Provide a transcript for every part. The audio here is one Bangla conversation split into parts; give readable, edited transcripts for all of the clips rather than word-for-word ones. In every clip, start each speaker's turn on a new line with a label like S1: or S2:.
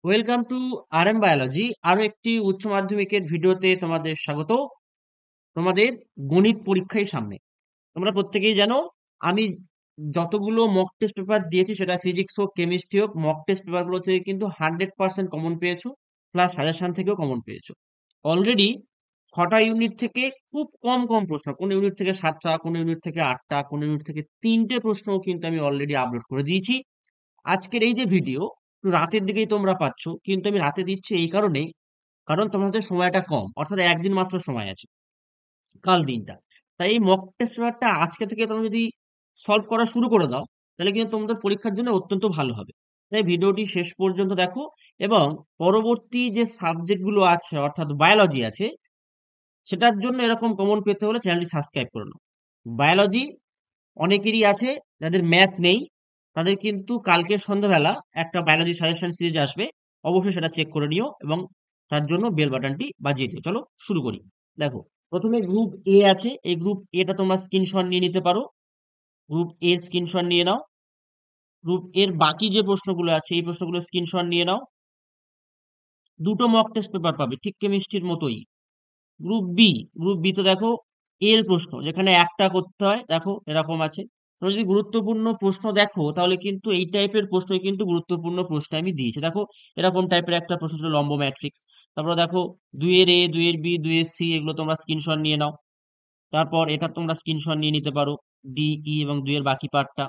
S1: Welcome to RM biology. আরো একটি উচ্চ মাধ্যমিকের ভিডিওতে তোমাদের স্বাগত। তোমাদের গণিত পরীক্ষায় সামনে, তোমরা প্রত্যেকেই জানো আমি যতগুলো মক টেস্ট পেপার দিয়েছি, সেটা ফিজিক্স হোক কেমিস্ট্রি হোক, মক টেস্ট পেপারগুলো থেকে কিন্তু 100% কমন পেয়েছো, প্লাস সাজেশন থেকেও কমন পেয়েছো। অলরেডি 6টা ইউনিট থেকে খুব কম কম প্রশ্ন, কোন ইউনিট থেকে 7টা, কোন ইউনিট থেকে 8টা, কোন ইউনিট থেকে 3টে প্রশ্নও কিন্তু আমি অলরেডি আপলোড করে দিয়েছি। আজকের এই যে ভিডিও, একটু রাতের দিকেই তোমরা পাচ্ছ, কিন্তু আমি রাতে দিচ্ছি এই কারণেই, কারণ তোমাদের সময়টা কম, অর্থাৎ একদিন মাত্র সময় আছে, কাল দিনটা। তাই এই মক টেস্ট পেপারটা আজকে থেকে তোমরা যদি সলভ করা শুরু করে দাও, তাহলে কিন্তু তোমাদের পরীক্ষার জন্য অত্যন্ত ভালো হবে। তাই ভিডিওটি শেষ পর্যন্ত দেখো, এবং পরবর্তী যে সাবজেক্ট গুলো আছে, অর্থাৎ বায়োলজি আছে, সেটার জন্য এরকম কমন পেতে হলে চ্যানেলটি সাবস্ক্রাইব করে নাও। বায়োলজি অনেকেরই আছে যাদের ম্যাথ নেই, তাদের কিন্তু কালকে সন্ধ্যাবেলা একটা বায়োলজি সাজেশন সিরিজ আসবে, অবশ্যই সেটা চেক করে নিও এবং তার জন্য বেল বাটনটি বাজিয়ে দিও। চলো শুরু করি। দেখো, প্রথমে গ্রুপ এ আছে, এই গ্রুপ এটা তোমরা স্ক্রিনশট নিয়ে নিতে পারো। গ্রুপ এর স্ক্রিনশট নিয়ে নাও। গ্রুপ এর বাকি যে প্রশ্নগুলো আছে, এই প্রশ্নগুলো স্ক্রিনশট নিয়ে নাও। দুটো মক টেস্ট পেপার পাবে, ঠিক কেমিস্ট্রির মতোই। গ্রুপ বি, গ্রুপ বি তো দেখো এর প্রশ্ন, যেখানে একটা করতে হয়, দেখো এরকম আছে। তোমরা যদি গুরুত্বপূর্ণ প্রশ্ন দেখো, তাহলে কিন্তু এই টাইপের প্রশ্নই কিন্তু গুরুত্বপূর্ণ প্রশ্ন আমি দিয়েছি। দেখো এরকম টাইপের একটা প্রশ্ন ছিল, লম্ব ম্যাট্রিক্স। তারপর দেখো 2 এর এ, 2 এর বি, 2 এর সি, এগুলো তোমরা স্ক্রিনশট নিয়ে নাও। তারপর এটা তোমরা স্ক্রিনশট নিয়ে নিতে পারো, ডি ই এবং 2 এর বাকি পার্টটা।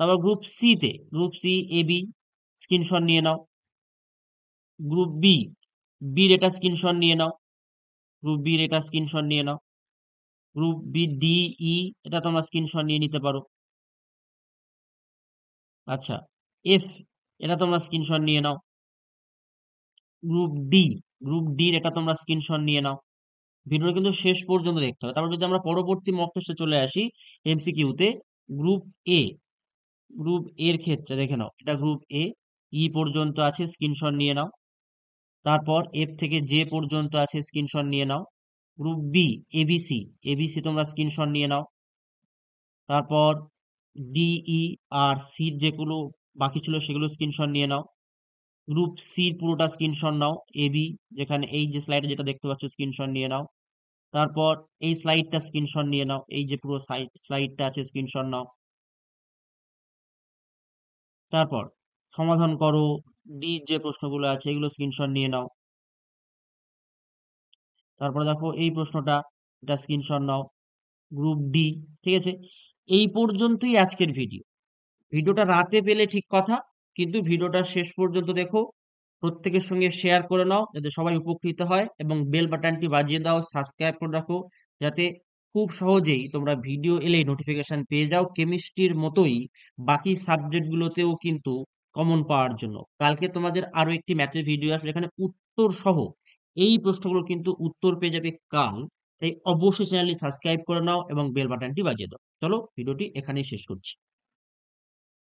S1: তারপর গ্রুপ সি তে, group C A B, screenshot নিয়ে নাও। গ্রুপ বি, বির এটা স্ক্রিনশট নিয়ে নাও। গ্রুপ বির এটা স্ক্রিনশট নিয়ে নাও। গ্রুপ বি ডি ই, এটা তোমরা স্ক্রিনশট নিয়ে নিতে পারো। আচ্ছা, এফ, এটা তোমরা স্ক্রিনশট নিয়ে নাও। গ্রুপ ডি, গ্রুপ ডির এটা তোমরা স্ক্রিনশট নিয়ে নাও। ভিডিওটা কিন্তু শেষ পর্যন্ত দেখতে হবে। তারপর যদি আমরা পরবর্তী মক টেস্টে চলে আসি, এমসিকিউতে, গ্রুপ এ, গ্রুপ এর ক্ষেত্রে দেখে নাও, এটা গ্রুপ এ, ই পর্যন্ত আছে, স্ক্রিনশট নিয়ে নাও। তারপর এফ থেকে জে পর্যন্ত আছে, স্ক্রিনশট নিয়ে নাও। গ্রুপ বি, এবিসি, এবিসি তোমরা স্ক্রিনশট নিয়ে নাও। তারপর ডিই আর সি যেগুলো বাকি ছিল, সেগুলো স্ক্রিনশট নিয়ে নাও। গ্রুপ সি পুরোটা স্ক্রিনশট নাও, এবি, যেখানে এই যে স্লাইডে যেটা দেখতে পাচ্ছ, স্ক্রিনশট নিয়ে নাও। তারপর এই স্লাইডটা স্ক্রিনশট নিয়ে নাও, এই যে পুরো স্লাইডটা আছে, স্ক্রিনশট নাও। তারপর সমাধান করো, ডি যে প্রশ্নগুলো আছে, এগুলো স্ক্রিনশট নিয়ে নাও। তারপর দেখো এই প্রশ্নটা, এটা স্ক্রিনশট নাও, গ্রুপ ডি। ঠিক আছে, এই পর্যন্তই আজকের ভিডিও। ভিডিওটা রাতে পেলে ঠিক কথা, কিন্তু ভিডিওটা শেষ পর্যন্ত দেখো, প্রত্যেকের সঙ্গে শেয়ার করে নাও যাতে সবাই উপকৃত হয়, এবং বেল বাটনটি বাজিয়ে দাও, সাবস্ক্রাইব করে রাখো, যাতে খুব সহজেই তোমরা ভিডিও এলেই নোটিফিকেশন পেয়ে যাও। কেমিস্ট্রির মতোই বাকি সাবজেক্টগুলোতেও কিন্তু কমন পাওয়ার জন্য কালকে তোমাদের আরো একটি ম্যাথের ভিডিও আসবে, যেখানে উত্তর সহ এই প্রশ্নগুলো কিন্তু উত্তর পেয়ে যাবে কাল। তাই অবশ্যই চ্যানেলটি সাবস্ক্রাইব করে নাও এবং বেল বাটনটি বাজিয়ে দাও। চলো ভিডিওটি এখানেই শেষ করছি।